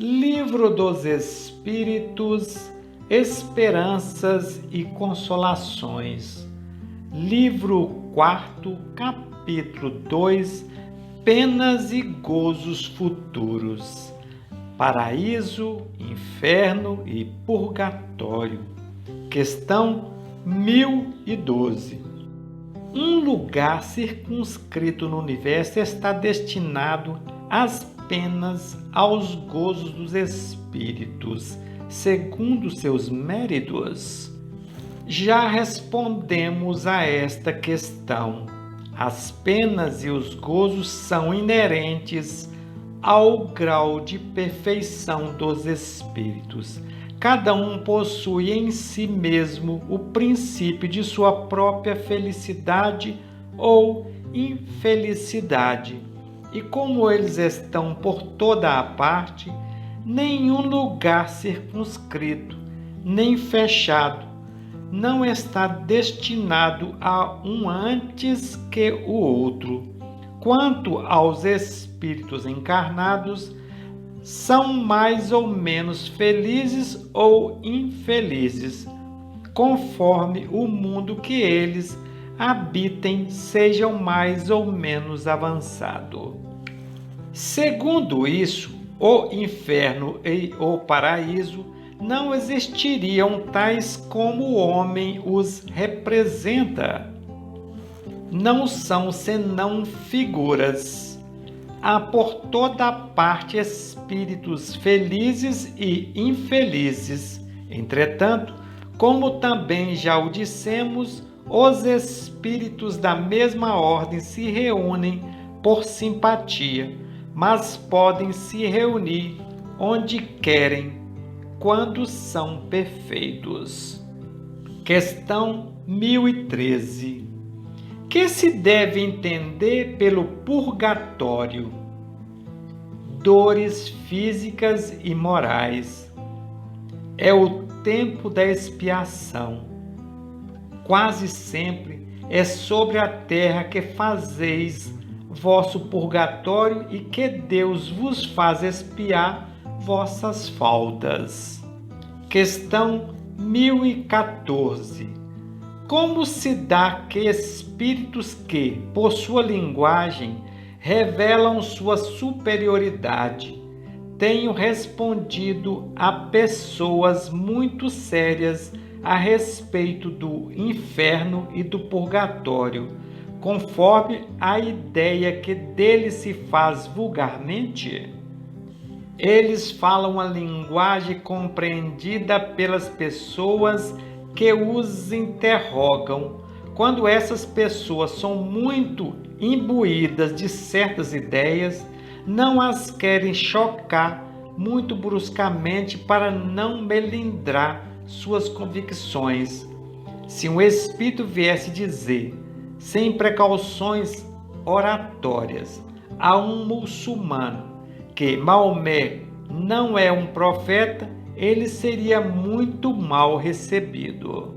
Livro dos Espíritos, Esperanças e Consolações. Livro 4, capítulo 2, Penas e Gozos Futuros. Paraíso, Inferno e Purgatório. Questão 1012. Um lugar circunscrito no universo está destinado às penas, aos gozos dos espíritos, segundo seus méritos? Já respondemos a esta questão. As penas e os gozos são inerentes ao grau de perfeição dos espíritos. Cada um possui em si mesmo o princípio de sua própria felicidade ou infelicidade. E como eles estão por toda a parte, nenhum lugar circunscrito, nem fechado, não está destinado a um antes que o outro. Quanto aos espíritos encarnados, são mais ou menos felizes ou infelizes, conforme o mundo que eles habitem sejam mais ou menos avançado. Segundo isso, o inferno e o paraíso não existiriam tais como o homem os representa. Não são senão figuras. Há por toda parte espíritos felizes e infelizes. Entretanto, como também já o dissemos, os espíritos da mesma ordem se reúnem por simpatia, mas podem se reunir onde querem, quando são perfeitos. Questão 1013. Que se deve entender pelo purgatório? Dores físicas e morais. É o tempo da expiação. Quase sempre é sobre a terra que fazeis vosso purgatório e que Deus vos faz expiar vossas faltas. Questão 1014. Como se dá que espíritos que, por sua linguagem, revelam sua superioridade, tenham respondido a pessoas muito sérias a respeito do inferno e do purgatório, conforme a ideia que dele se faz vulgarmente? Eles falam a linguagem compreendida pelas pessoas que os interrogam. Quando essas pessoas são muito imbuídas de certas ideias, não as querem chocar muito bruscamente para não melindrar suas convicções. Se um espírito viesse dizer, sem precauções oratórias, a um muçulmano que Maomé não é um profeta, ele seria muito mal recebido.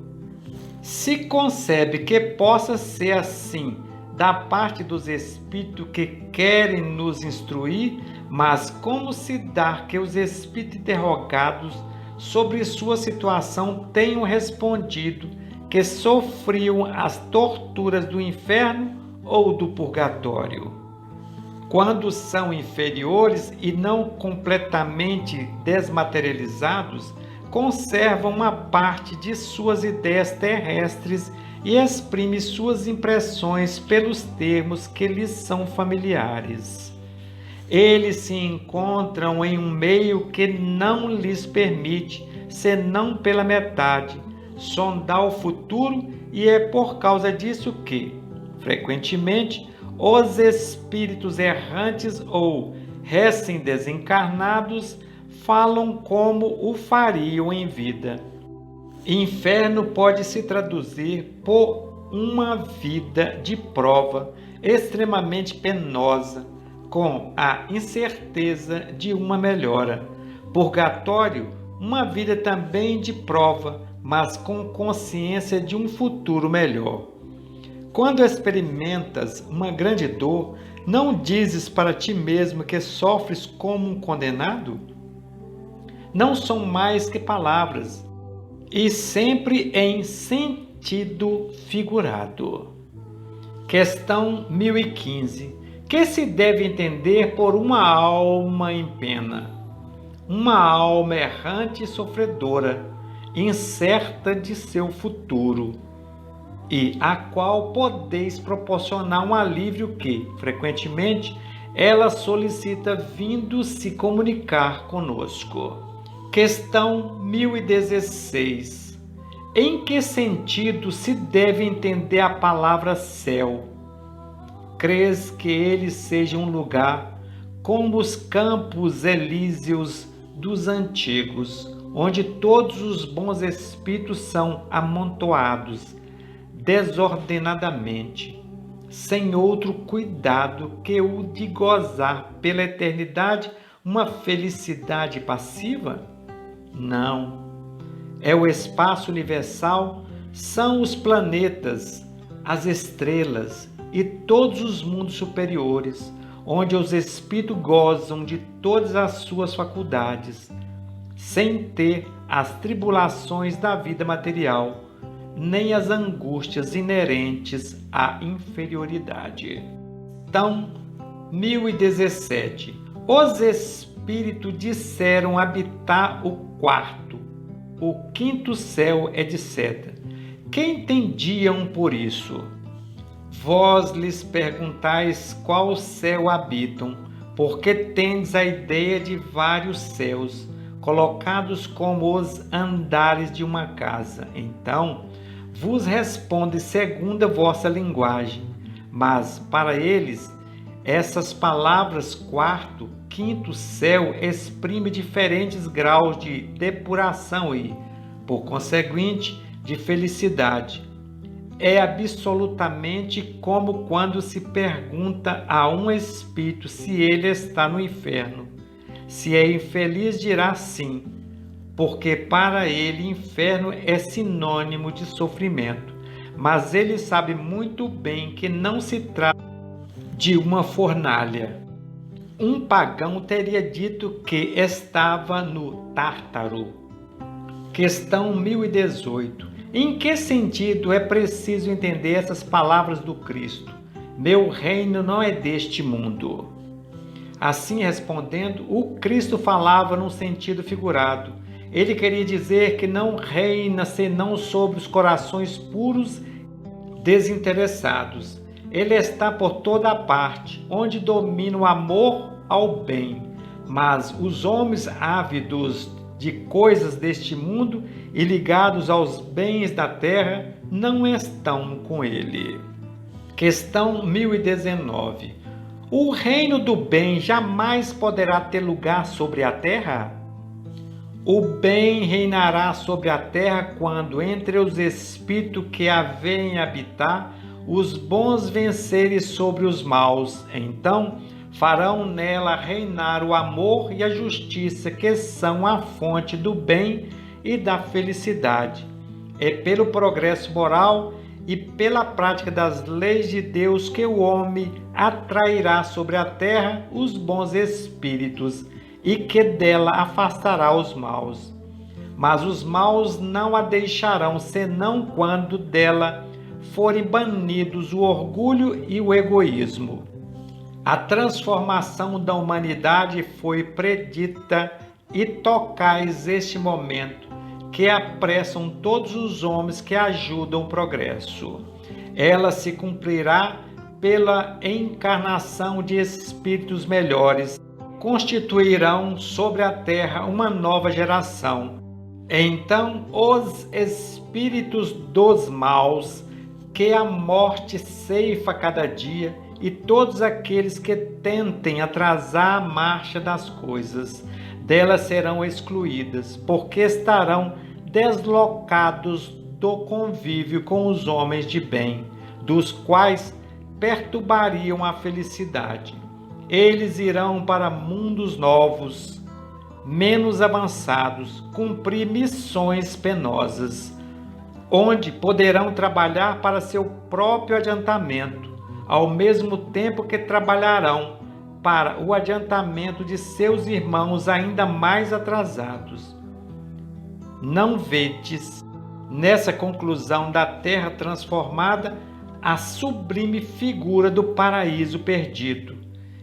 Se concebe que possa ser assim da parte dos espíritos que querem nos instruir, mas como se dá que os espíritos interrogados sobre sua situação tenham respondido que sofriam as torturas do inferno ou do purgatório? Quando são inferiores e não completamente desmaterializados, conservam uma parte de suas ideias terrestres e exprimem suas impressões pelos termos que lhes são familiares. Eles se encontram em um meio que não lhes permite, senão pela metade, sondar o futuro, e é por causa disso que, frequentemente, os espíritos errantes ou recém-desencarnados falam como o fariam em vida. Inferno pode se traduzir por uma vida de prova extremamente penosa, com a incerteza de uma melhora. Purgatório, uma vida também de prova, mas com consciência de um futuro melhor. Quando experimentas uma grande dor, não dizes para ti mesmo que sofres como um condenado? não são mais que palavras, e sempre em sentido figurado. Questão 1015. Que se deve entender por uma alma em pena? Uma alma errante e sofredora, incerta de seu futuro, e a qual podeis proporcionar um alívio que, frequentemente, ela solicita vindo se comunicar conosco. Questão 1016. Em que sentido se deve entender a palavra céu? Crês que ele seja um lugar como os campos elíseos dos antigos, onde todos os bons espíritos são amontoados desordenadamente, sem outro cuidado que o de gozar pela eternidade uma felicidade passiva? Não. É o espaço universal, são os planetas, as estrelas e todos os mundos superiores, onde os espíritos gozam de todas as suas faculdades, sem ter as tribulações da vida material, nem as angústias inerentes à inferioridade. Então, 1017. Os espíritos disseram habitar o quarto, o quinto céu, etc. Que entendiam por isso? Vós lhes perguntais qual céu habitam, porque tendes a ideia de vários céus, colocados como os andares de uma casa. Então, vos responde segundo a vossa linguagem, mas para eles, essas palavras quarto, quinto céu exprime diferentes graus de depuração e, por conseguinte, de felicidade. É absolutamente como quando se pergunta a um espírito se ele está no inferno. Se é infeliz, dirá sim, porque para ele inferno é sinônimo de sofrimento. Mas ele sabe muito bem que não se trata de uma fornalha. Um pagão teria dito que estava no Tártaro. Questão 1018. Em que sentido é preciso entender essas palavras do Cristo? Meu reino não é deste mundo. Assim respondendo, o Cristo falava num sentido figurado. Ele queria dizer que não reina senão sobre os corações puros, desinteressados. Ele está por toda a parte, onde domina o amor ao bem. Mas os homens ávidos de coisas deste mundo e ligados aos bens da terra não estão com ele. Questão 1019. O reino do bem jamais poderá ter lugar sobre a terra? O bem reinará sobre a terra quando entre os espíritos que a veem habitar, os bons vencerem sobre os maus. Então farão nela reinar o amor e a justiça, que são a fonte do bem e da felicidade. É pelo progresso moral e pela prática das leis de Deus que o homem atrairá sobre a terra os bons espíritos e que dela afastará os maus. Mas os maus não a deixarão senão quando dela forem banidos o orgulho e o egoísmo. A transformação da humanidade foi predita e tocais este momento, que apressam todos os homens que ajudam o progresso. Ela se cumprirá pela encarnação de espíritos melhores, constituirão sobre a terra uma nova geração. Então os espíritos dos maus, que a morte ceifa cada dia, e todos aqueles que tentem atrasar a marcha das coisas, delas serão excluídas, porque estarão deslocados do convívio com os homens de bem, dos quais perturbariam a felicidade. Eles irão para mundos novos, menos avançados, cumprir missões penosas, onde poderão trabalhar para seu próprio adiantamento, ao mesmo tempo que trabalharão para o adiantamento de seus irmãos ainda mais atrasados. Não vedes nessa conclusão da terra transformada a sublime figura do paraíso perdido,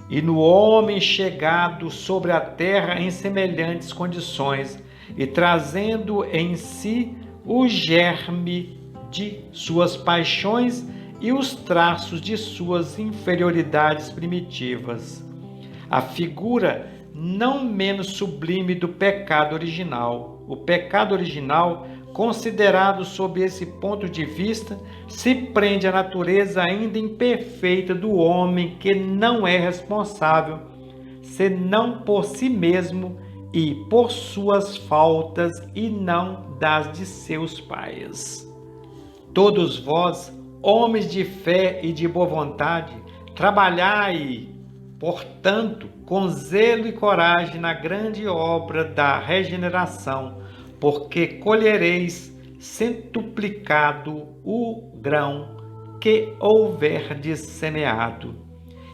e no homem chegado sobre a terra em semelhantes condições, e trazendo em si o germe de suas paixões e os traços de suas inferioridades primitivas. A figura não menos sublime do pecado original. O pecado original, considerado sob esse ponto de vista, se prende à natureza ainda imperfeita do homem, que não é responsável, senão por si mesmo e por suas faltas, e não das de seus pais. Todos vós, homens de fé e de boa vontade, trabalhai, portanto, com zelo e coragem na grande obra da regeneração, porque colhereis centuplicado o grão que houverdes semeado.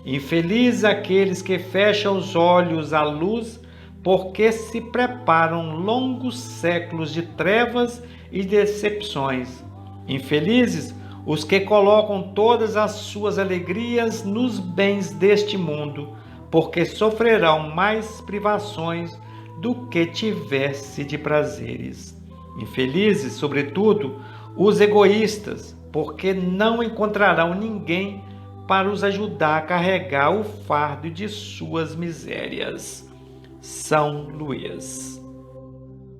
Infeliz aqueles que fecham os olhos à luz, porque se preparam longos séculos de trevas e decepções. Infelizes os que colocam todas as suas alegrias nos bens deste mundo, porque sofrerão mais privações do que tivesse de prazeres. Infelizes, sobretudo, os egoístas, porque não encontrarão ninguém para os ajudar a carregar o fardo de suas misérias. São Luís.